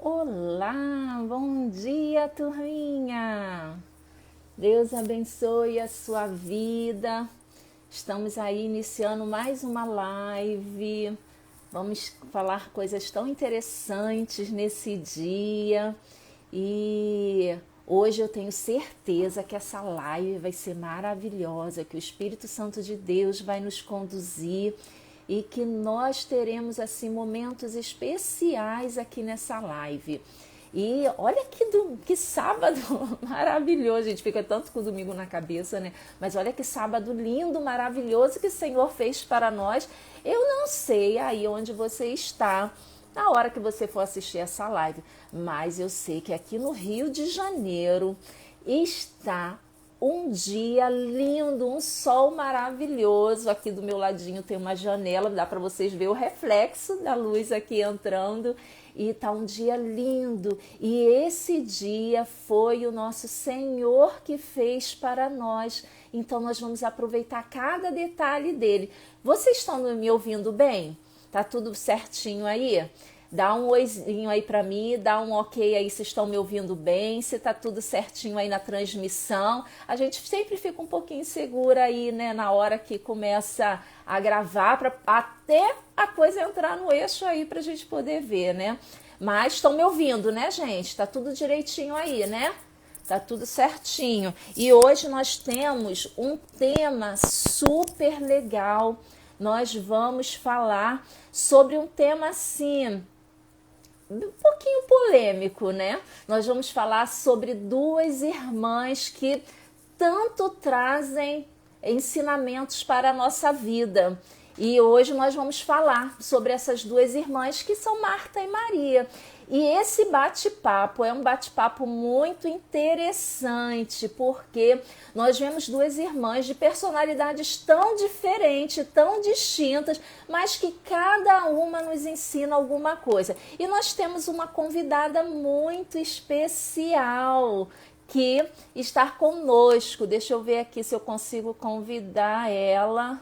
Olá, bom dia, turminha! Deus abençoe a sua vida. Estamos aí iniciando mais uma live. Vamos falar coisas tão interessantes nesse dia. E hoje eu tenho certeza que essa live vai ser maravilhosa, que o Espírito Santo de Deus vai nos conduzir e que nós teremos assim momentos especiais aqui nessa live. E olha que sábado maravilhoso, a gente fica tanto com o domingo na cabeça, né? Mas olha que sábado lindo, maravilhoso que o Senhor fez para nós. Eu não sei aí onde você está na hora que você for assistir essa live, mas eu sei que aqui no Rio de Janeiro está um dia lindo, um sol maravilhoso. Aqui do meu ladinho tem uma janela, dá para vocês ver o reflexo da luz aqui entrando. E tá um dia lindo. E esse dia foi o nosso Senhor que fez para nós. Então nós vamos aproveitar cada detalhe dele. Vocês estão me ouvindo bem? Tá tudo certinho aí? Dá um oizinho aí para mim, dá um ok aí se estão me ouvindo bem, se tá tudo certinho aí na transmissão. A gente sempre fica um pouquinho segura aí, né, na hora que começa a gravar, até a coisa entrar no eixo aí pra gente poder ver, né? Mas estão me ouvindo, né, gente? Tá tudo direitinho aí, né? Tá tudo certinho. E hoje nós temos um tema super legal. Nós vamos falar sobre um tema assim, um pouquinho polêmico, né? Nós vamos falar sobre duas irmãs que tanto trazem ensinamentos para a nossa vida. E hoje nós vamos falar sobre essas duas irmãs que são Marta e Maria. E esse bate-papo é um bate-papo muito interessante, porque nós vemos duas irmãs de personalidades tão diferentes, tão distintas, mas que cada uma nos ensina alguma coisa. E nós temos uma convidada muito especial que está conosco. Deixa eu ver aqui se eu consigo convidar ela,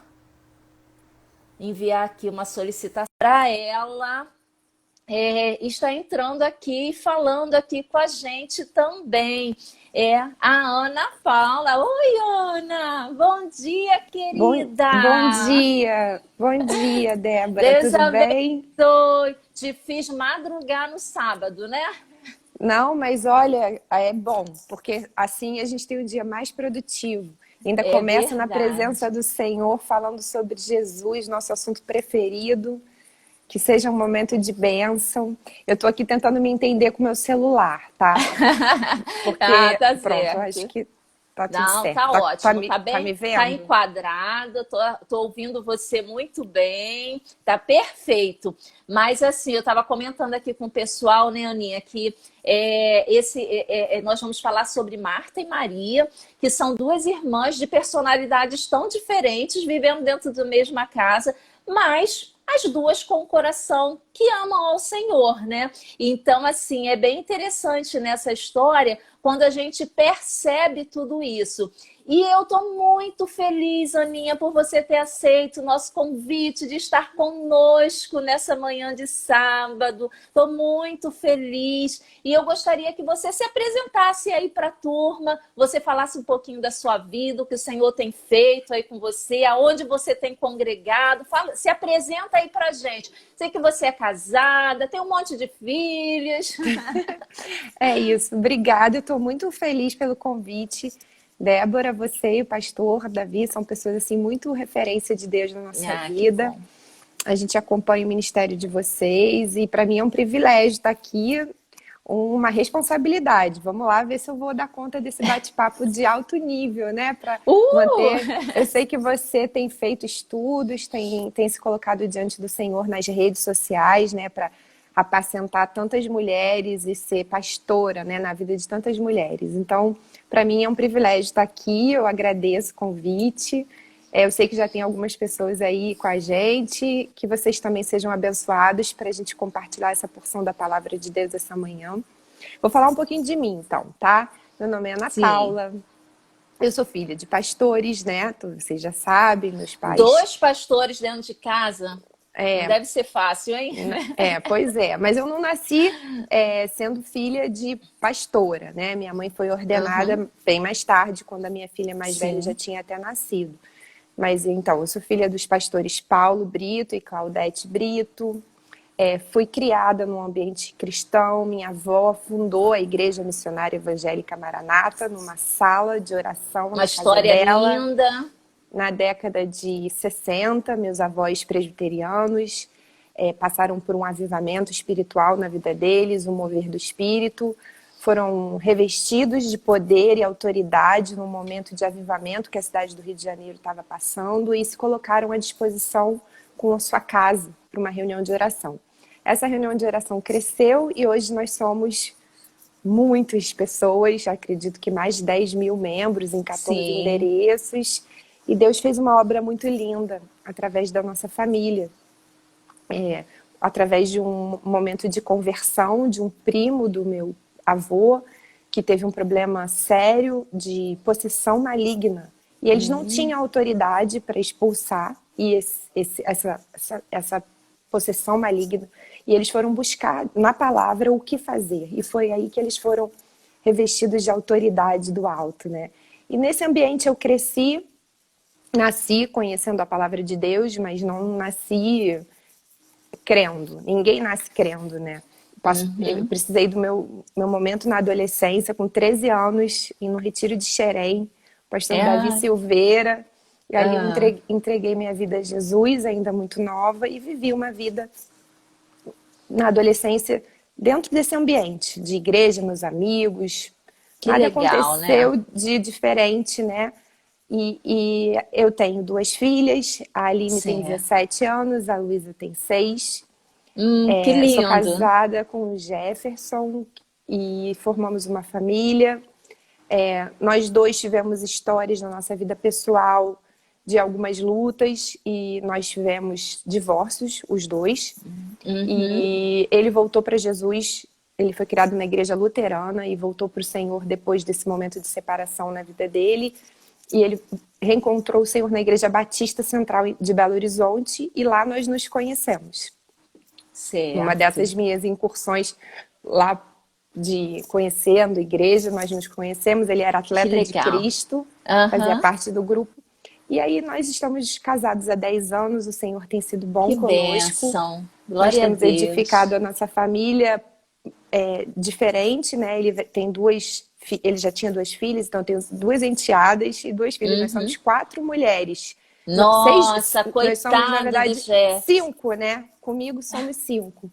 enviar aqui uma solicitação para ela. Está entrando aqui e falando aqui com a gente também. É a Ana Paula. Oi, Ana! Bom dia, querida! Bom dia, Débora, Deus tudo bem? abençoe. Te fiz madrugar no sábado, né? Não, mas olha, é bom, porque assim a gente tem um dia mais produtivo. Ainda É começa na presença verdade. do Senhor, falando sobre Jesus, nosso assunto preferido. Que seja um momento de bênção. Eu tô aqui tentando me entender com o meu celular, tá? Ah, Porque, tá pronto, eu acho certo. que tá tudo Não, certo. tá Tá, ótimo, tá tá me bem, tá vendo? enquadrado, tô ouvindo você muito bem, tá perfeito. Mas assim, eu tava comentando aqui com o pessoal, né, Aninha, que nós vamos falar sobre Marta e Maria, que são duas irmãs de personalidades tão diferentes, vivendo dentro da mesma casa, mas as duas com o coração que amam ao Senhor, né? Então, assim, é bem interessante nessa história quando a gente percebe tudo isso. E eu tô muito feliz, Aninha, por você ter aceito o nosso convite de estar conosco nessa manhã de sábado. Tô muito feliz. E eu gostaria que você se apresentasse aí para a turma, você falasse um pouquinho da sua vida, o que o Senhor tem feito aí com você, aonde você tem congregado. Fala, se apresenta aí pra gente. Sei que você é casada, tem um monte de filhos. É isso, obrigada. Eu estou muito feliz pelo convite. Débora, você e o pastor Davi são pessoas assim muito referência de Deus na nossa Ah, que vida. bom. A gente acompanha o ministério de vocês e para mim é um privilégio estar aqui, uma responsabilidade. Vamos lá ver se eu vou dar conta desse bate-papo de alto nível, né? Para manter. Eu sei que você tem feito estudos, tem se colocado diante do Senhor nas redes sociais, né? Para apacentar tantas mulheres e ser pastora, né, na vida de tantas mulheres. Então, para mim é um privilégio estar aqui, eu agradeço o convite. Eu sei que já tem algumas pessoas aí com a gente, que vocês também sejam abençoados para a gente compartilhar essa porção da palavra de Deus essa manhã. Vou falar um pouquinho de mim, então, tá? Meu nome é Ana Sim. Paula, eu sou filha de pastores, né? Vocês já sabem, meus pais. Dois pastores dentro de casa? Não deve ser fácil, hein? Pois é. Mas eu não nasci sendo filha de pastora, né? Minha mãe foi ordenada bem mais tarde, quando a minha filha mais velha já tinha até nascido. Mas então, eu sou filha dos pastores Paulo Brito e Claudete Brito. Fui criada num ambiente cristão. Minha avó fundou a Igreja Missionária Evangélica Maranata, numa sala de oração na casa dela. Linda. Na década de 60, meus avós presbiterianos passaram por um avivamento espiritual na vida deles, um mover do espírito. Foram revestidos de poder e autoridade no momento de avivamento que a cidade do Rio de Janeiro estava passando e se colocaram à disposição com a sua casa para uma reunião de oração. Essa reunião de oração cresceu e hoje nós somos muitas pessoas, acredito que mais de 10 mil membros em 14 endereços. E Deus fez uma obra muito linda através da nossa família. Através de um momento de conversão de um primo do meu avô, que teve um problema sério de possessão maligna. E eles não tinham autoridade para expulsar essa possessão maligna. E eles foram buscar na palavra o que fazer. E foi aí que eles foram revestidos de autoridade do alto, né? E nesse ambiente eu cresci, nasci conhecendo a palavra de Deus, mas não nasci crendo. Ninguém nasce crendo, né? Eu precisei do meu momento na adolescência, com 13 anos, e no retiro de Xerém, o pastor Davi Silveira. E ali eu entreguei minha vida a Jesus, ainda muito nova, e vivi uma vida na adolescência dentro desse ambiente, de igreja, meus amigos. Que nada legal, aconteceu, né? de diferente, né? E eu tenho 2 filhas, a Aline tem 17 anos, a Luísa tem 6. Que lindo. Sou casada com o Jefferson e formamos uma família. Nós dois tivemos histórias na nossa vida pessoal de algumas lutas e nós tivemos divórcios, os dois. E ele voltou para Jesus, ele foi criado na igreja luterana e voltou para o Senhor depois desse momento de separação na vida dele. E ele reencontrou o Senhor na Igreja Batista Central de Belo Horizonte e lá nós nos conhecemos. Numa dessas minhas incursões lá de conhecendo igreja, nós nos conhecemos. Ele era atleta de Cristo, fazia parte do grupo. E aí nós estamos casados há 10 anos, o Senhor tem sido bom conosco. Bênção. Glória nós temos a Deus. edificado a nossa família diferente, né? Ele já tinha 2 filhas, então tem 2 enteadas e 2 filhos. Nós somos 4 mulheres. Nossa, coitado, nós somos, na verdade, do 5, né? Comigo somos 5.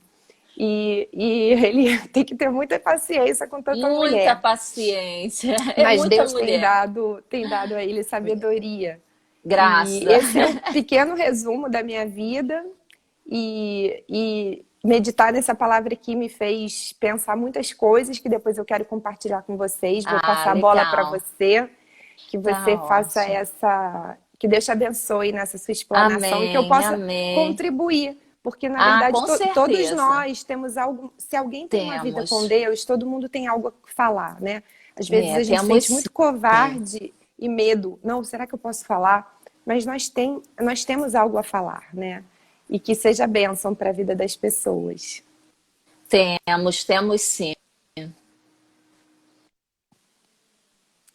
E ele tem que ter muita paciência com tanta mulher. Muita paciência. Mas muita Deus mulher. tem dado a ele sabedoria. Graça. E esse é um pequeno resumo da minha vida. E meditar nessa palavra aqui me fez pensar muitas coisas que depois eu quero compartilhar com vocês. Vou passar a bola para você, que você faça que Deus te abençoe nessa sua explanação. Amém, e que eu possa amém. contribuir. Porque, na verdade, com todos nós temos algo. Se alguém tem uma vida com Deus, todo mundo tem algo a falar, né? Às vezes a gente sente muito covarde e medo. Não, será que eu posso falar? Mas nós temos algo a falar, né? E que seja bênção para a vida das pessoas. Temos sim.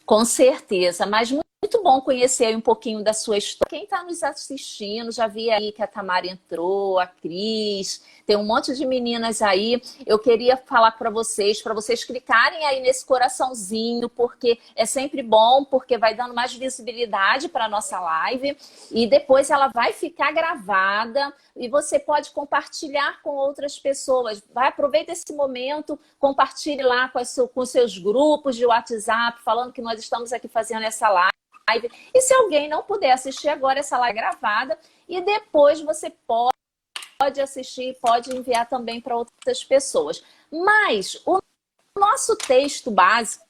Com certeza, mas muito bom conhecer um pouquinho da sua história. Quem está nos assistindo, já vi aí que a Tamara entrou, a Cris, tem um monte de meninas aí. Eu queria falar para vocês clicarem aí nesse coraçãozinho, porque é sempre bom, porque vai dando mais visibilidade para a nossa live. E depois ela vai ficar gravada e você pode compartilhar com outras pessoas. Aproveita esse momento, compartilhe lá com seus grupos de WhatsApp, falando que nós estamos aqui fazendo essa live. E se alguém não puder assistir agora essa live gravada, e depois você pode assistir, pode enviar também para outras pessoas. Mas o nosso texto básico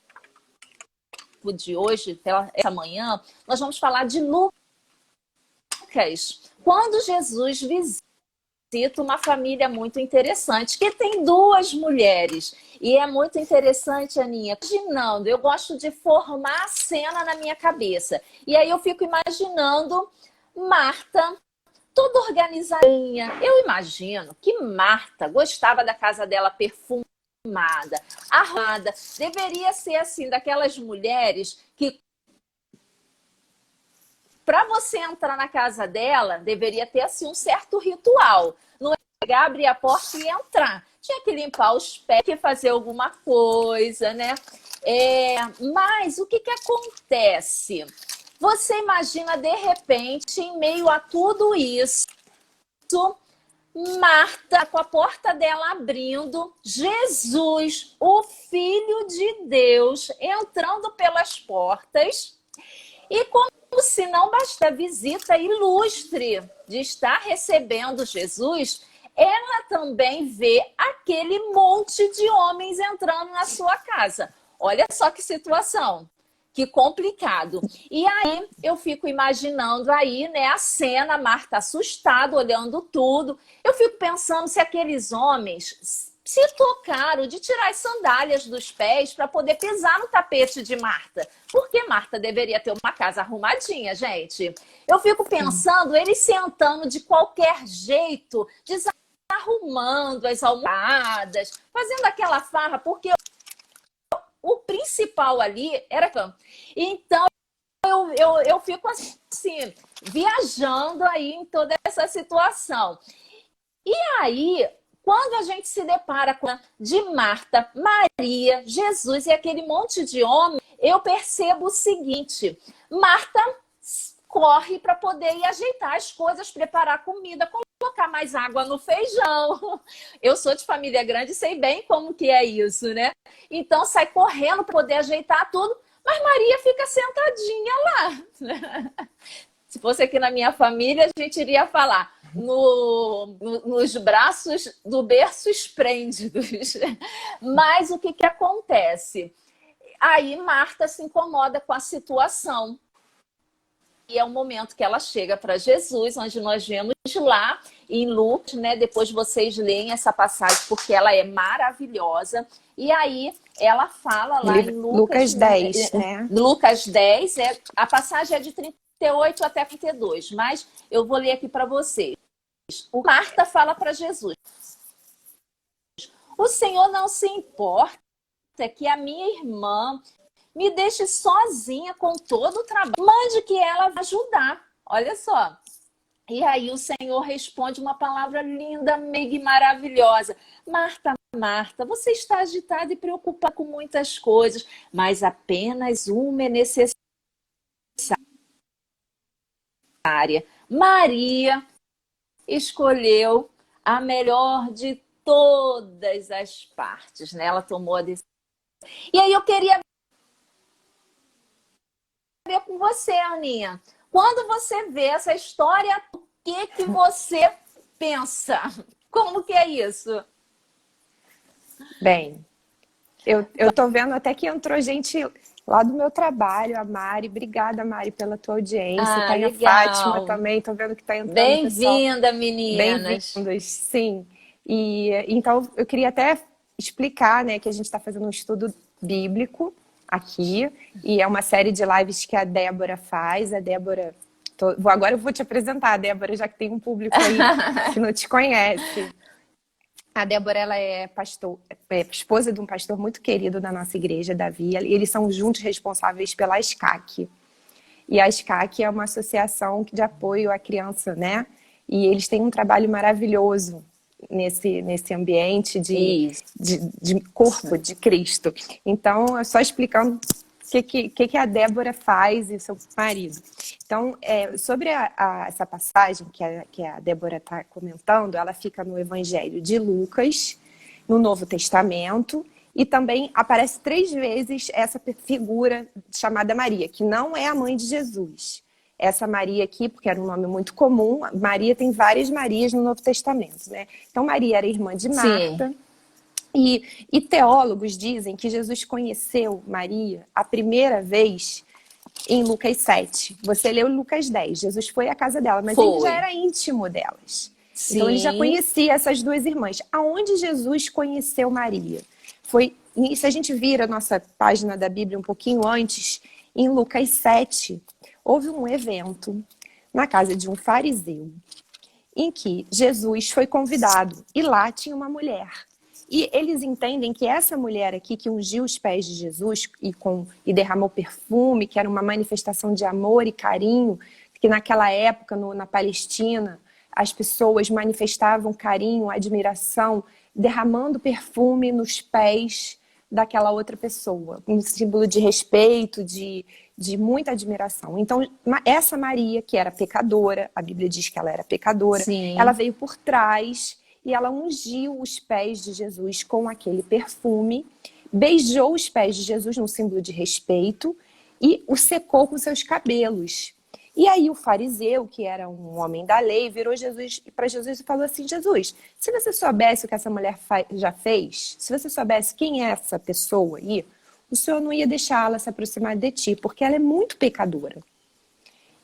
de hoje, essa manhã, nós vamos falar de Lucas. Quando Jesus visita uma família muito interessante, que tem 2 mulheres. E é muito interessante, Aninha, imaginando, eu gosto de formar a cena na minha cabeça. E aí eu fico imaginando Marta toda organizadinha. Eu imagino que Marta gostava da casa dela perfumada, arrumada. Deveria ser assim, daquelas mulheres que, para você entrar na casa dela, deveria ter assim um certo ritual. Não é chegar, abrir a porta e entrar. Tinha que limpar os pés, que fazer alguma coisa, né? Mas o que acontece? Você imagina, de repente, em meio a tudo isso, Marta, com a porta dela abrindo, Jesus, o Filho de Deus, entrando pelas portas, e como se não basta a visita ilustre de estar recebendo Jesus, ela também vê aquele monte de homens entrando na sua casa. Olha só que situação. Que complicado. E aí eu fico imaginando aí, né, a cena, Marta assustada, olhando tudo. Eu fico pensando se aqueles homens se tocaram de tirar as sandálias dos pés para poder pisar no tapete de Marta. Porque Marta deveria ter uma casa arrumadinha, gente. Eu fico pensando, eles sentando de qualquer jeito, desarrumando as almofadas, fazendo aquela farra, porque o principal ali era campo. Então, eu fico assim, viajando aí em toda essa situação. E aí, quando a gente se depara com a de Marta, Maria, Jesus e aquele monte de homem, eu percebo o seguinte: Marta corre para poder ir ajeitar as coisas, preparar comida, colocar mais água no feijão. Eu sou de família grande e sei bem como que é isso, né? Então sai correndo para poder ajeitar tudo, mas Maria fica sentadinha lá. Se fosse aqui na minha família, a gente iria falar nos braços do berço esplêndidos. Mas o que acontece? Aí Marta se incomoda com a situação. E é o momento que ela chega para Jesus, onde nós vemos lá em Lucas, né? Depois vocês leem essa passagem, porque ela é maravilhosa. E aí ela fala lá em Lucas 10, né? Lucas 10, a passagem é de 38 até 32, mas eu vou ler aqui para vocês. O Marta fala para Jesus: o Senhor não se importa que a minha irmã me deixe sozinha com todo o trabalho. Mande que ela vá ajudar. Olha só. E aí o Senhor responde uma palavra linda, meiga e maravilhosa. Marta, Marta, você está agitada e preocupada com muitas coisas, mas apenas uma é necessária. Maria escolheu a melhor de todas as partes, né? Ela tomou a decisão. E aí eu queria ver com você, Aninha. Quando você vê essa história, o que você pensa? Como que é isso? Bem, eu tô vendo até que entrou gente lá do meu trabalho, a Mari. Obrigada, Mari, pela tua audiência. Tá aí a Fátima também, tô vendo que tá entrando. Bem-vinda, meninas. Bem-vindos, sim. E então eu queria até explicar, né, que a gente está fazendo um estudo bíblico aqui, e é uma série de lives que a Débora faz. A Débora, agora eu vou te apresentar, Débora, já que tem um público aí que não te conhece. A Débora, ela é esposa de um pastor muito querido da nossa igreja, Davi, e eles são juntos responsáveis pela SCAC. E a SCAC é uma associação de apoio à criança, né? E eles têm um trabalho maravilhoso nesse ambiente de corpo de Cristo. Então, é só explicando o que a Débora faz e o seu marido. Então, sobre essa passagem que a Débora está comentando, ela fica no Evangelho de Lucas, no Novo Testamento, e também aparece 3 vezes essa figura chamada Maria, que não é a mãe de Jesus. Essa Maria aqui, porque era um nome muito comum, Maria tem várias Marias no Novo Testamento, né? Então, Maria era irmã de Marta. E teólogos dizem que Jesus conheceu Maria a primeira vez em Lucas 7. Você leu Lucas 10. Jesus foi à casa dela, mas ele já era íntimo delas. Sim. Então, ele já conhecia essas 2 irmãs. Aonde Jesus conheceu Maria? Foi, se a gente vira a nossa página da Bíblia um pouquinho antes, em Lucas 7, houve um evento na casa de um fariseu. em que Jesus foi convidado e lá tinha uma mulher. E eles entendem que essa mulher aqui que ungiu os pés de Jesus e derramou perfume, que era uma manifestação de amor e carinho, que naquela época na Palestina as pessoas manifestavam carinho, admiração, derramando perfume nos pés daquela outra pessoa, um símbolo de respeito, de muita admiração. Então, essa Maria, que era pecadora, a Bíblia diz que ela era pecadora, Sim. ela veio por trás e ela ungiu os pés de Jesus com aquele perfume, beijou os pés de Jesus num símbolo de respeito e o secou com seus cabelos. E aí o fariseu, que era um homem da lei, virou para Jesus e falou assim: Jesus, se você soubesse o que essa mulher já fez, se você soubesse quem é essa pessoa aí, o senhor não ia deixá-la se aproximar de ti, porque ela é muito pecadora.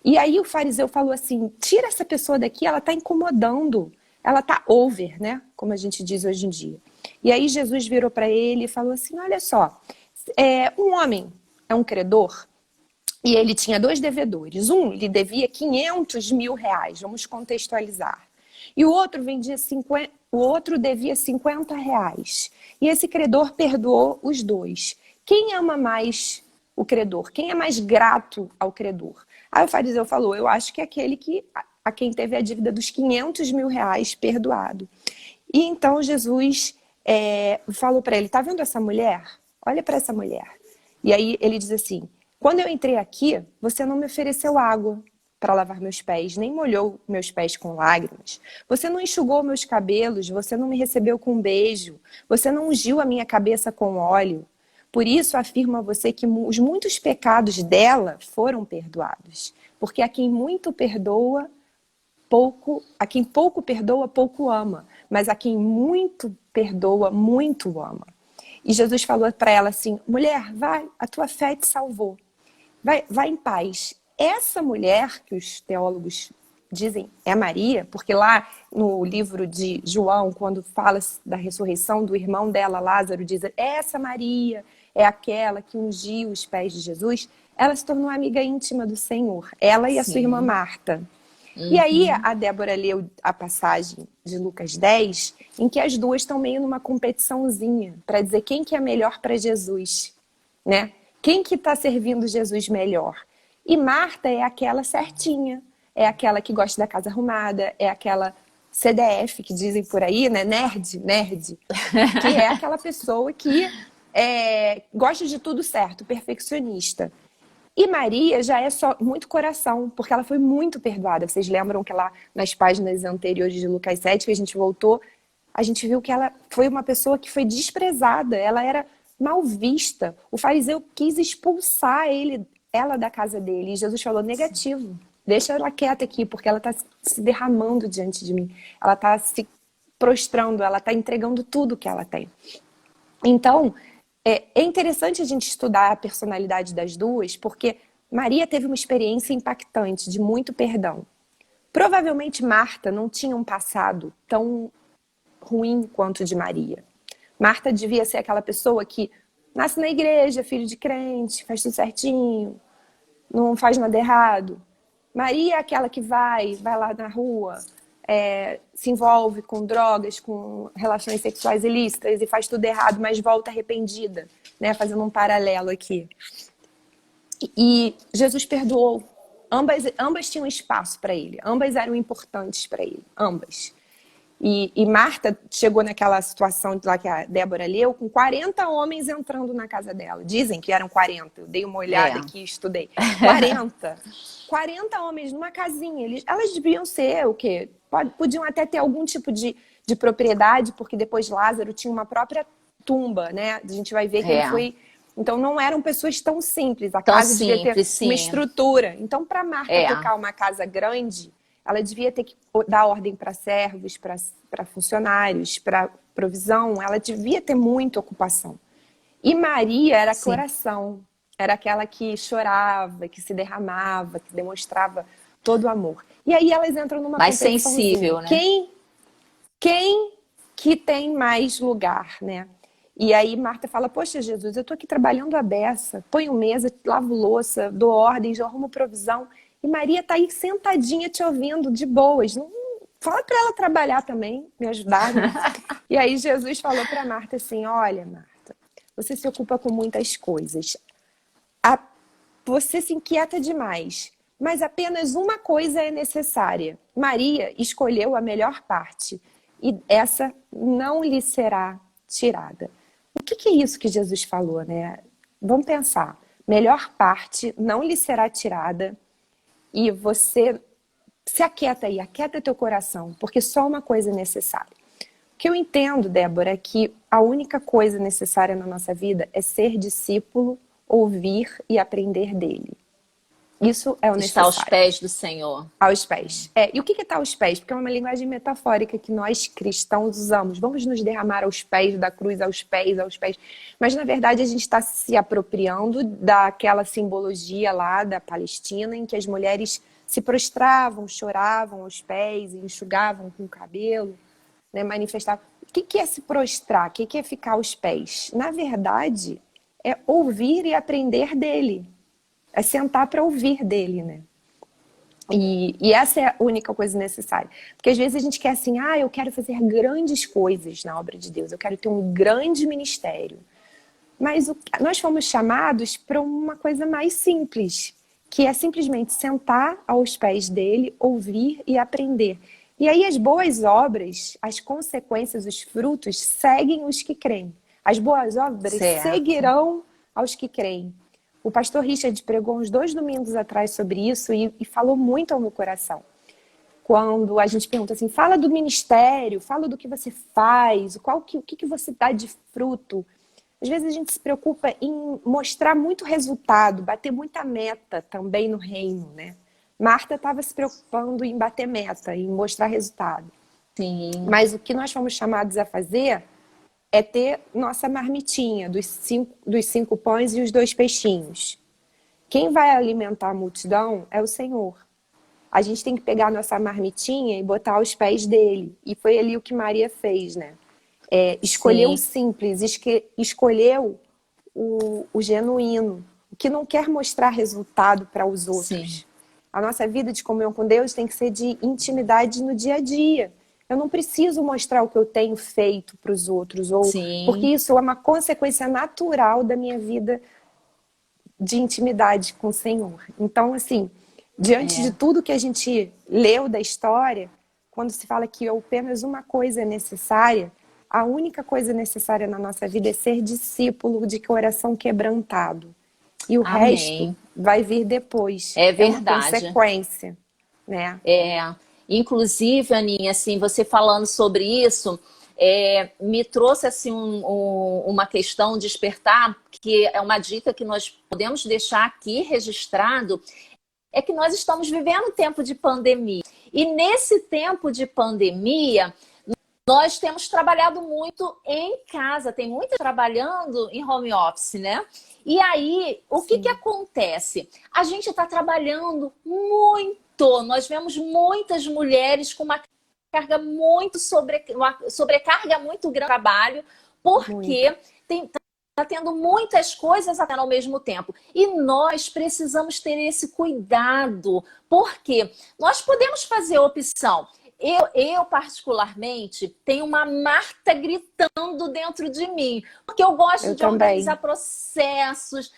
E aí o fariseu falou assim: tira essa pessoa daqui, ela está incomodando, ela está over, né? Como a gente diz hoje em dia. E aí Jesus virou para ele e falou assim: olha só, um homem é um credor e ele tinha 2 devedores. Um lhe devia 500 mil reais, vamos contextualizar. E o outro devia 50 reais. E esse credor perdoou os 2. Quem ama mais o credor? Quem é mais grato ao credor? Aí o fariseu falou: eu acho que é aquele a quem teve a dívida dos 500 mil reais perdoado. E então Jesus falou para ele: tá vendo essa mulher? Olha para essa mulher. E aí ele diz assim: quando eu entrei aqui, você não me ofereceu água para lavar meus pés, nem molhou meus pés com lágrimas. Você não enxugou meus cabelos, você não me recebeu com um beijo, você não ungiu a minha cabeça com óleo. Por isso, afirmo a você que os muitos pecados dela foram perdoados. Porque a quem pouco perdoa, pouco ama. Mas a quem muito perdoa, muito ama. E Jesus falou para ela assim: mulher, vai, a tua fé te salvou. Vai em paz. Essa mulher, que os teólogos dizem é Maria, porque lá no livro de João, quando fala da ressurreição do irmão dela, Lázaro, diz: essa Maria é aquela que ungiu os pés de Jesus. Ela se tornou amiga íntima do Senhor, ela e a sua irmã Marta. E aí a Débora leu a passagem de Lucas 10, em que as duas estão meio numa competiçãozinha para dizer quem que é melhor para Jesus, né? Quem que está servindo Jesus melhor? E Marta é aquela certinha, é aquela que gosta da casa arrumada, é aquela CDF que dizem por aí, né? Nerd, que é aquela pessoa que gosta de tudo certo, perfeccionista. E Maria já é só muito coração, porque ela foi muito perdoada. Vocês lembram que lá nas páginas anteriores de Lucas 7, que a gente voltou, a gente viu que ela foi uma pessoa que foi desprezada, ela era mal vista. O fariseu quis expulsar ela da casa dele. E Jesus falou: negativo, deixa ela quieta aqui, porque ela está se derramando diante de mim. Ela está se prostrando, ela está entregando tudo que ela tem. Então, é interessante a gente estudar a personalidade das duas, porque Maria teve uma experiência impactante de muito perdão. Provavelmente Marta não tinha um passado tão ruim quanto o de Maria. Marta devia ser aquela pessoa que nasce na igreja, filho de crente, faz tudo certinho, não faz nada errado. Maria é aquela que vai lá na rua, se envolve com drogas, com relações sexuais ilícitas e faz tudo errado, mas volta arrependida, né? Fazendo um paralelo aqui. E Jesus perdoou. Ambas tinham espaço para ele, ambas eram importantes para ele, ambas. E Marta chegou naquela situação lá que a Débora leu, com 40 homens entrando na casa dela. Dizem que eram 40, eu dei uma olhada aqui e estudei. 40 homens numa casinha. Elas deviam ser o quê? Podiam até ter algum tipo de propriedade, porque depois Lázaro tinha uma própria tumba, né? A gente vai ver que ele foi... Então não eram pessoas tão simples. A casa devia ter uma estrutura. Então, para Marta tocar uma casa grande, ela devia ter que dar ordem para servos, para funcionários, para provisão. Ela devia ter muita ocupação. E Maria era coração. Era aquela que chorava, que se derramava, que demonstrava todo o amor. E aí elas entram numa mais sensível, né? Quem que tem mais lugar, né? E aí Marta fala: poxa, Jesus, eu tô aqui trabalhando a beça, ponho mesa, lavo louça, dou ordens, eu arrumo provisão. E Maria tá aí sentadinha te ouvindo, de boas. Não Fala para ela trabalhar também, me ajudar, né? E aí Jesus falou para Marta assim, olha, Marta, você se ocupa com muitas coisas. Você se inquieta demais, mas apenas uma coisa é necessária. Maria escolheu a melhor parte e essa não lhe será tirada. O que é isso que Jesus falou, né? Vamos pensar. Melhor parte não lhe será tirada e você se aquieta aí, aquieta teu coração, porque só uma coisa é necessária. O que eu entendo, Débora, é que a única coisa necessária na nossa vida é ser discípulo, ouvir e aprender dele. Isso é o Está necessário. aos pés do Senhor. Aos pés. E o que está aos pés? Porque é uma linguagem metafórica que nós cristãos usamos. Vamos nos derramar aos pés da cruz, aos pés, aos pés. Mas, na verdade, a gente está se apropriando daquela simbologia lá da Palestina, em que as mulheres se prostravam, choravam aos pés, enxugavam com o cabelo, né, manifestavam. O que é se prostrar? O que é ficar aos pés? Na verdade, é ouvir e aprender dele. É sentar para ouvir dele, né? E essa é a única coisa necessária. Porque às vezes a gente quer assim, eu quero fazer grandes coisas na obra de Deus, eu quero ter um grande ministério. Mas nós fomos chamados para uma coisa mais simples, que é simplesmente sentar aos pés dele, ouvir e aprender. E aí as boas obras, as consequências, os frutos, seguem os que creem. As boas obras seguirão aos que creem. O pastor Richard pregou uns 2 domingos atrás sobre isso e falou muito ao meu coração. Quando a gente pergunta assim, fala do ministério, fala do que você faz, o que você dá de fruto. Às vezes a gente se preocupa em mostrar muito resultado, bater muita meta também no reino, né? Marta estava se preocupando em bater meta, em mostrar resultado. Sim. Mas o que nós fomos chamados a fazer é ter nossa marmitinha dos 5 pães e os 2 peixinhos. Quem vai alimentar a multidão é o Senhor. A gente tem que pegar nossa marmitinha e botar aos pés dele. E foi ali o que Maria fez, né? Escolheu o simples, escolheu o genuíno, o que não quer mostrar resultado para os outros. Sim. A nossa vida de comunhão com Deus tem que ser de intimidade no dia a dia. Eu não preciso mostrar o que eu tenho feito para os outros, porque isso é uma consequência natural da minha vida de intimidade com o Senhor. Então, assim, diante de tudo que a gente leu da história, quando se fala que apenas uma coisa é necessária, a única coisa necessária na nossa vida é ser discípulo de coração quebrantado. E o resto vai vir depois. É verdade. É uma consequência, né? Inclusive, Aninha, assim, você falando sobre isso, me trouxe assim uma questão, despertar, que é uma dica que nós podemos deixar aqui registrado, é que nós estamos vivendo um tempo de pandemia. E nesse tempo de pandemia, nós temos trabalhado muito em casa, tem muita trabalhando em home office, né? E aí, o que acontece? A gente está trabalhando muito. Nós vemos muitas mulheres com uma carga muito uma sobrecarga muito grande de trabalho, porque está tendo muitas coisas até ao mesmo tempo. E nós precisamos ter esse cuidado, porque nós podemos fazer opção. Eu, particularmente, tenho uma Marta gritando dentro de mim. Porque eu gosto de organizar processos.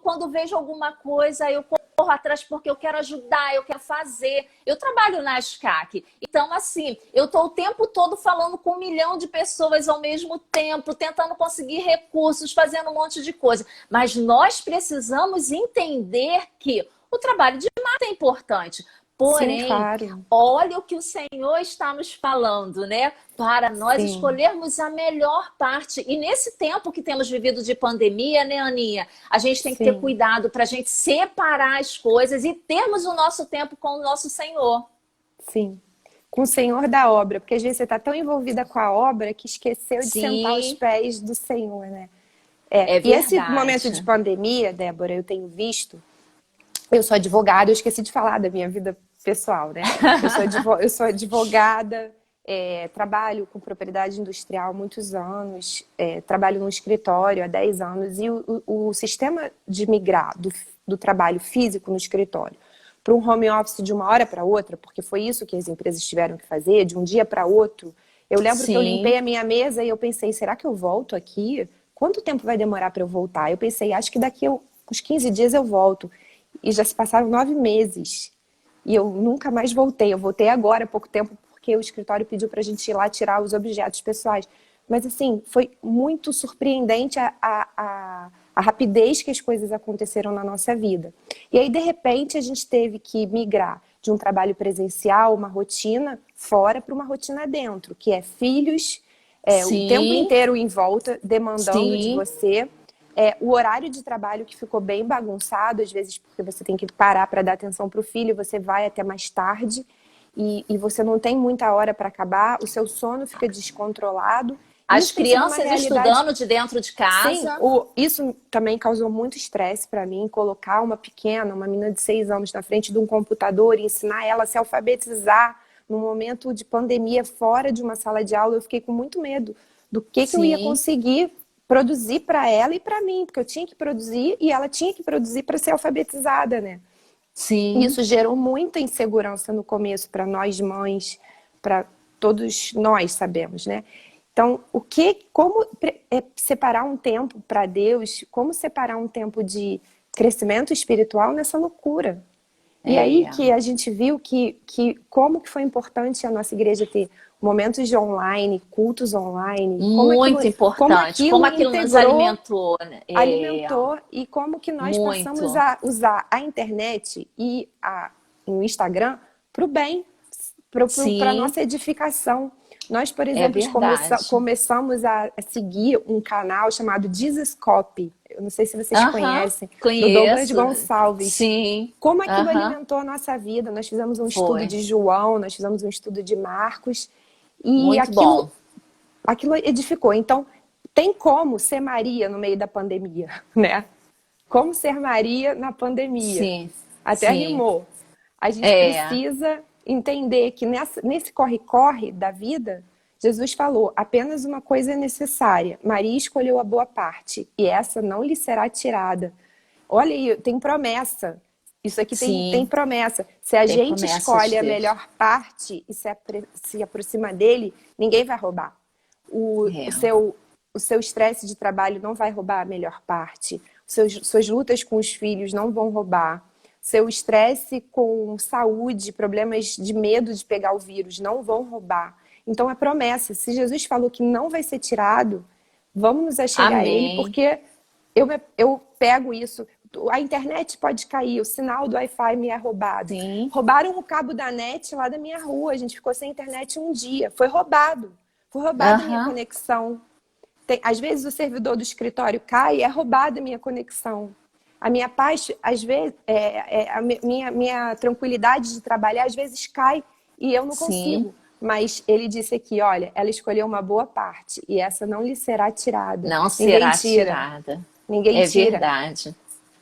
Quando vejo alguma coisa, eu corro atrás porque eu quero ajudar, eu quero fazer. Eu trabalho na SCAC. Então, assim, eu estou o tempo todo falando com 1 milhão de pessoas ao mesmo tempo, tentando conseguir recursos, fazendo um monte de coisa. Mas nós precisamos entender que o trabalho de Marta é importante. Porém, olha o que o Senhor está nos falando, né? Para nós escolhermos a melhor parte. E nesse tempo que temos vivido de pandemia, né, Aninha? A gente tem que ter cuidado para a gente separar as coisas e termos o nosso tempo com o nosso Senhor. Sim. Com o Senhor da obra. Porque às vezes você está tão envolvida com a obra que esqueceu de sentar aos pés do Senhor, né? E esse momento de pandemia, Débora, eu tenho visto... Eu sou advogada, eu esqueci de falar da minha vida pessoal, né? Eu sou advogada, trabalho com propriedade industrial há muitos anos, trabalho no escritório há 10 anos e o sistema de migrar do trabalho físico no escritório para um home office de uma hora para outra, porque foi isso que as empresas tiveram que fazer, de um dia para outro. Eu lembro que eu limpei a minha mesa e eu pensei, será que eu volto aqui? Quanto tempo vai demorar para eu voltar? Eu pensei, acho que daqui a uns 15 dias eu volto. E já se passaram 9 meses. E eu nunca mais voltei. Eu voltei agora, há pouco tempo, porque o escritório pediu para a gente ir lá tirar os objetos pessoais. Mas, assim, foi muito surpreendente a rapidez que as coisas aconteceram na nossa vida. E aí, de repente, a gente teve que migrar de um trabalho presencial, uma rotina fora, para uma rotina dentro, que é filhos, o tempo inteiro em volta, demandando de você. O horário de trabalho que ficou bem bagunçado, às vezes porque você tem que parar para dar atenção para o filho, você vai até mais tarde e você não tem muita hora para acabar, o seu sono fica descontrolado. As crianças estudando de dentro de casa. Sim, isso também causou muito estresse para mim, colocar uma menina de 6 anos na frente de um computador e ensinar ela a se alfabetizar num momento de pandemia fora de uma sala de aula. Eu fiquei com muito medo do que eu ia conseguir produzir para ela e para mim, porque eu tinha que produzir e ela tinha que produzir para ser alfabetizada, né? Sim. Isso gerou muita insegurança no começo para nós mães, para todos nós sabemos, né? Então, como separar um tempo para Deus, como separar um tempo de crescimento espiritual nessa loucura? E aí que a gente viu como que foi importante a nossa igreja ter momentos de online, cultos online. Muito importante. Como aquilo nos alimentou. Né? Alimentou e como que nós passamos a usar a internet e o Instagram para o bem, para a nossa edificação. Nós, por exemplo, começamos a seguir um canal chamado Jesuscope. Eu não sei se vocês conhecem. Conheço. Do Douglas Gonçalves. Sim. Como aquilo alimentou a nossa vida. Nós fizemos um estudo de João, nós fizemos um estudo de Marcos. E aquilo edificou. Então, tem como ser Maria no meio da pandemia, né? Como ser Maria na pandemia. Sim. Até rimou. A gente precisa entender que nesse corre-corre da vida, Jesus falou, apenas uma coisa é necessária. Maria escolheu a boa parte e essa não lhe será tirada. Olha aí, tem promessa. Isso aqui tem promessa. Se a gente escolhe a melhor parte e se aproxima dele, ninguém vai roubar. O seu estresse de trabalho não vai roubar a melhor parte. Suas lutas com os filhos não vão roubar. Seu estresse com saúde, problemas de medo de pegar o vírus não vão roubar. Então é promessa. Se Jesus falou que não vai ser tirado, vamos nos achegar a ele, porque eu pego isso. A internet pode cair, o sinal do Wi-Fi me é roubado. Roubaram o cabo da net lá da minha rua, a gente ficou sem internet um dia. Foi roubado. Foi roubada a minha conexão. Às vezes o servidor do escritório cai e é roubada a minha conexão. A minha paz, às vezes, a minha tranquilidade de trabalhar, às vezes cai e eu não consigo. Mas ele disse aqui, olha, ela escolheu uma boa parte e essa não lhe será tirada. Não será tirada. Ninguém tira. É verdade.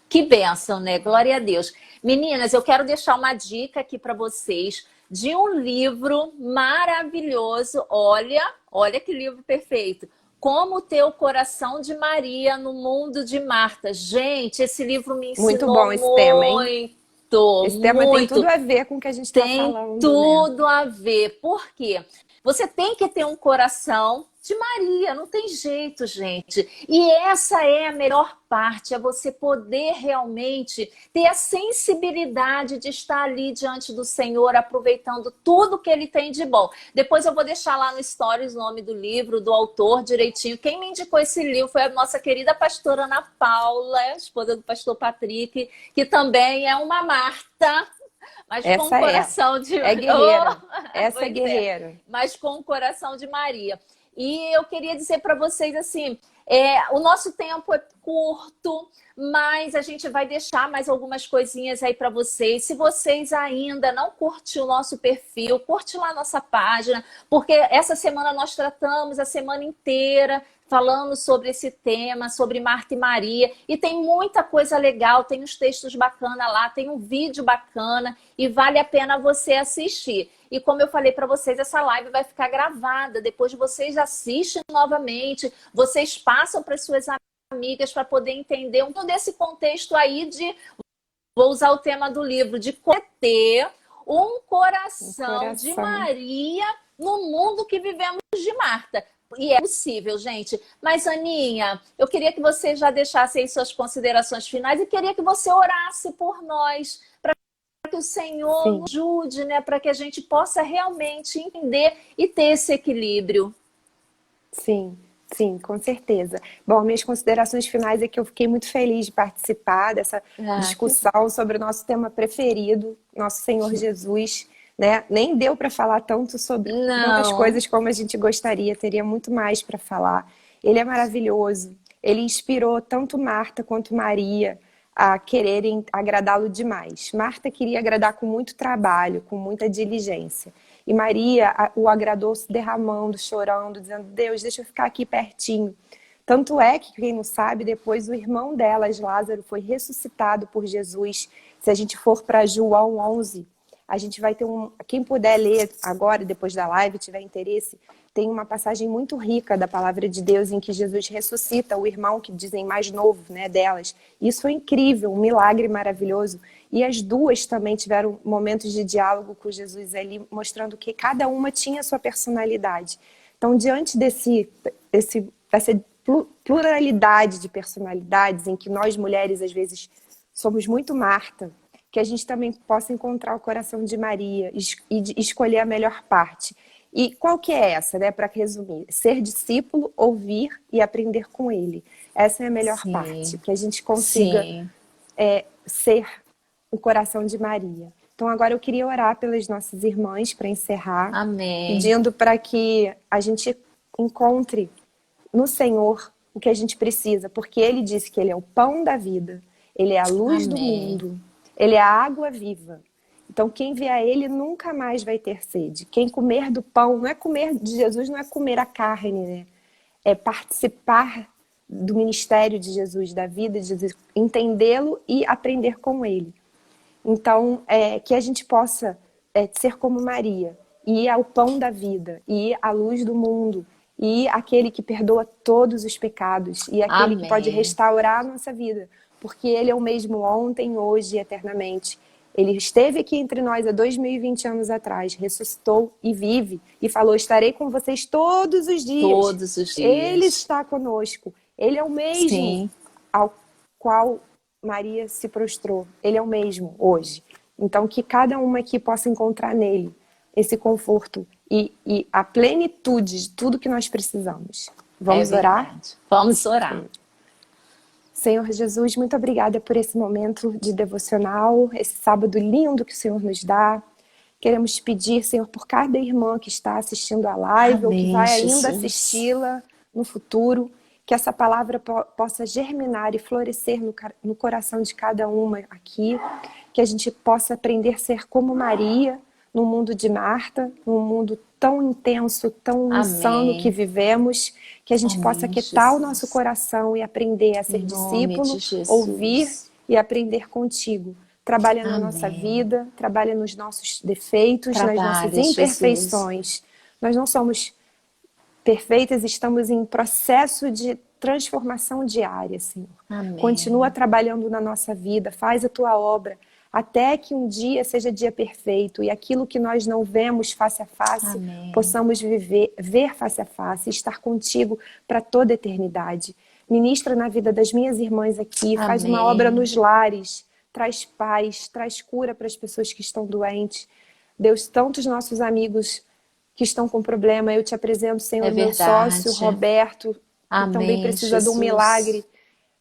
Que bênção, né? Glória a Deus. Meninas, eu quero deixar uma dica aqui para vocês de um livro maravilhoso. Olha que livro perfeito. Como ter o coração de Maria no mundo de Marta. Gente, esse livro me ensinou muito. Bom esse tema, hein? Esse tema tem tudo a ver com o que a gente está falando. Tem tudo a ver. Por quê? Você tem que ter um coração de Maria, não tem jeito, gente. E essa é a melhor parte, é você poder realmente ter a sensibilidade de estar ali diante do Senhor, aproveitando tudo que Ele tem de bom. Depois eu vou deixar lá no Stories o nome do livro, do autor direitinho. Quem me indicou esse livro foi a nossa querida pastora Ana Paula, esposa do pastor Patrick, que também é uma Marta, mas com o coração de... É guerreira. Essa é guerreira. Mas com o coração de Maria. E eu queria dizer para vocês assim, o nosso tempo é curto, mas a gente vai deixar mais algumas coisinhas aí para vocês. Se vocês ainda não curtiu o nosso perfil, curte lá a nossa página, porque essa semana nós tratamos a semana inteira falando sobre esse tema, sobre Marta e Maria. E tem muita coisa legal, tem uns textos bacanas lá, tem um vídeo bacana e vale a pena você assistir. E como eu falei para vocês, essa live vai ficar gravada. Depois vocês assistem novamente, vocês passam para suas amigas para poder entender um pouco desse contexto aí de vou usar o tema do livro, de ter um coração de coração. Maria no mundo que vivemos de Marta. E é possível, gente. Mas, Aninha, eu queria que você já deixasse aí suas considerações finais e queria que você orasse por nós, para que o Senhor Sim. nos ajude, né? Para que a gente possa realmente entender e ter esse equilíbrio. Sim, sim, com certeza. Bom, minhas considerações finais é que eu fiquei muito feliz de participar dessa discussão sobre o nosso tema preferido, nosso Senhor Jesus, né? Nem deu para falar tanto sobre tantas coisas como a gente gostaria, teria muito mais para falar. Ele é maravilhoso, ele inspirou tanto Marta quanto Maria a quererem agradá-lo demais. Marta queria agradar com muito trabalho, com muita diligência. E Maria o agradou se derramando, chorando, dizendo: Deus, deixa eu ficar aqui pertinho. Tanto é que, quem não sabe, depois o irmão delas, Lázaro, foi ressuscitado por Jesus. Se a gente for para João 11, a gente vai ter quem puder ler agora, depois da live, tiver interesse, tem uma passagem muito rica da palavra de Deus em que Jesus ressuscita o irmão, que dizem mais novo, né, delas. Isso é incrível, um milagre maravilhoso. E as duas também tiveram momentos de diálogo com Jesus ali, mostrando que cada uma tinha a sua personalidade. Então, diante dessa pluralidade de personalidades, em que nós mulheres, às vezes, somos muito Marta, que a gente também possa encontrar o coração de Maria e escolher a melhor parte. E qual que é essa, né? Para resumir, ser discípulo, ouvir e aprender com ele. Essa é a melhor parte, que a gente consiga ser o coração de Maria. Então agora eu queria orar pelas nossas irmãs para encerrar. Amém. Pedindo para que a gente encontre no Senhor o que a gente precisa, porque ele disse que ele é o pão da vida, ele é a luz do mundo, ele é a água viva. Então quem vier a ele nunca mais vai ter sede. Quem comer do pão, não é comer de Jesus, não é comer a carne, né? É participar do ministério de Jesus, da vida de Jesus, entendê-lo e aprender com ele. Então, que a gente possa ser como Maria, e ir ao pão da vida, e ir à luz do mundo, e ir aquele que perdoa todos os pecados, e aquele que pode restaurar a nossa vida, porque ele é o mesmo ontem, hoje e eternamente. Ele esteve aqui entre nós há 2020 anos atrás, ressuscitou e vive, e falou: estarei com vocês todos os dias. Todos os dias. Ele está conosco. Ele é o mesmo ao qual Maria se prostrou. Ele é o mesmo hoje. Então, que cada uma aqui possa encontrar nele esse conforto e a plenitude de tudo que nós precisamos. Vamos orar? Vamos orar. Senhor Jesus, muito obrigada por esse momento de devocional, esse sábado lindo que o Senhor nos dá. Queremos te pedir, Senhor, por cada irmã que está assistindo a live ou que vai ainda assisti-la no futuro, que essa palavra possa germinar e florescer no coração de cada uma aqui, que a gente possa aprender a ser como Maria, no mundo de Marta, num mundo tão intenso, tão insano que vivemos, que a gente possa aquietar o nosso coração e aprender a ser discípulo, ouvir e aprender contigo. Trabalha na nossa vida, trabalha nos nossos defeitos, nas nossas imperfeições. Nós não somos perfeitas, estamos em processo de transformação diária, Senhor. Continua trabalhando na nossa vida, faz a tua obra, até que um dia seja dia perfeito e aquilo que nós não vemos face a face, possamos ver face a face e estar contigo para toda a eternidade. Ministra na vida das minhas irmãs aqui, faz uma obra nos lares, traz paz, traz cura para as pessoas que estão doentes. Deus, tantos nossos amigos que estão com problema, eu te apresento, Senhor, meu sócio, Roberto, que também precisa de um milagre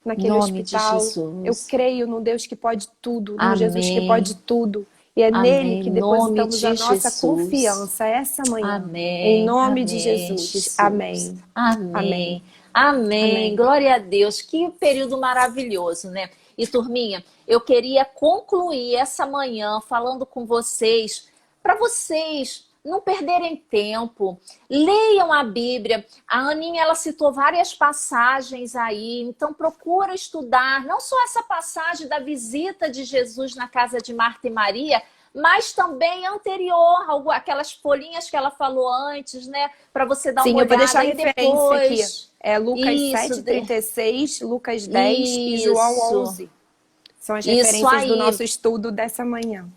naquele hospital. Eu creio no Deus que pode tudo, no Jesus que pode tudo. E é nele que depositamos a nossa confiança essa manhã. Em nome de Jesus. Amém. Amém. Amém. Glória a Deus. Que período maravilhoso, né? E turminha, eu queria concluir essa manhã falando com vocês, para vocês não perderem tempo, leiam a Bíblia. A Aninha, ela citou várias passagens aí, então procura estudar, não só essa passagem da visita de Jesus na casa de Marta e Maria, mas também anterior, aquelas folhinhas que ela falou antes, né? Para você dar uma olhada. Sim, eu vou deixar a referência depois aqui. É Lucas 7:36, Lucas 10 e João 11. São as Isso referências do aí. nosso estudo dessa manhã.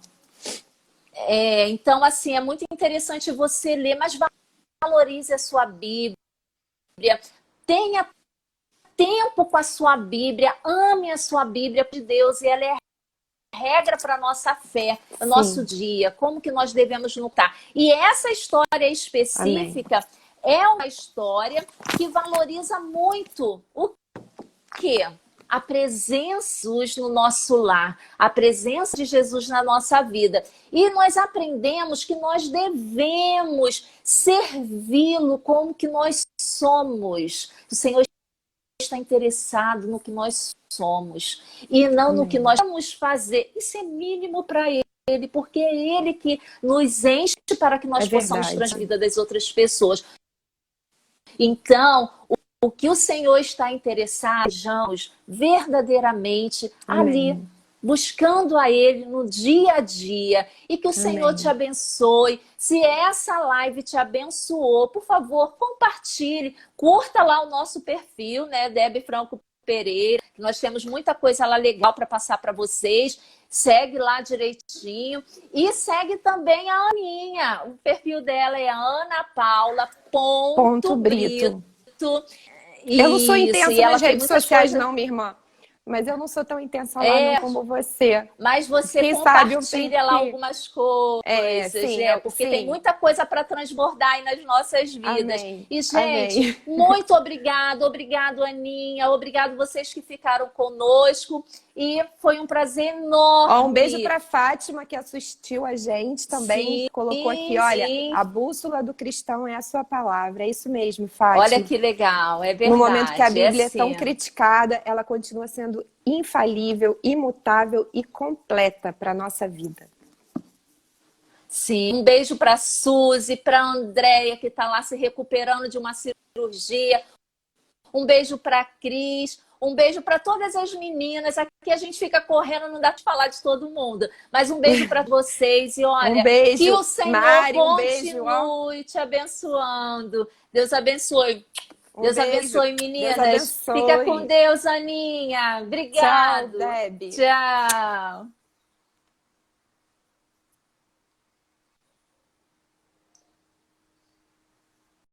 Então, assim, é muito interessante você ler, mas valorize a sua Bíblia. Tenha tempo com a sua Bíblia, ame a sua Bíblia de Deus, e ela é regra para a nossa fé, o nosso dia, como que nós devemos lutar. E essa história específica é uma história que valoriza muito o quê? A presença de Jesus no nosso lar, a presença de Jesus na nossa vida. E nós aprendemos que nós devemos servi-lo como que nós somos. O Senhor está interessado no que nós somos e não no que nós vamos fazer. Isso é mínimo para Ele, porque é Ele que nos enche para que nós possamos transformar a vida das outras pessoas. Então, o que o Senhor está interessado, sejamos verdadeiramente ali, buscando a Ele no dia a dia, e que o Senhor te abençoe. Se essa live te abençoou, por favor, compartilhe, curta lá o nosso perfil, né, Debbie Franco Pereira, que nós temos muita coisa lá legal para passar para vocês. Segue lá direitinho e segue também a Aninha. O perfil dela é anapaula.brito. Eu não sou intensa nas redes sociais, coisas... não, minha irmã. Mas eu não sou tão intensa lá não como você. Mas você compartilha lá algumas coisas, porque tem muita coisa para transbordar aí nas nossas vidas. E, gente, muito obrigado, Aninha. Obrigado vocês que ficaram conosco. E foi um prazer enorme. Um beijo para Fátima, que assistiu a gente também. Colocou aqui, olha, a bússola do cristão é a sua palavra. É isso mesmo, Fátima. Olha que legal, é verdade. No momento que a Bíblia é tão criticada, ela continua sendo infalível, imutável e completa para a nossa vida. Sim, um beijo para a Suzy, para a Andréia, que está lá se recuperando de uma cirurgia. Um beijo para a Cris. Um beijo para todas as meninas. Aqui a gente fica correndo, não dá de falar de todo mundo. Mas um beijo para vocês. E olha, que o Senhor continue te abençoando. Deus abençoe. Deus abençoe, meninas. Deus abençoe. Fica com Deus, Aninha. Obrigado. Tchau, Debbie. Tchau.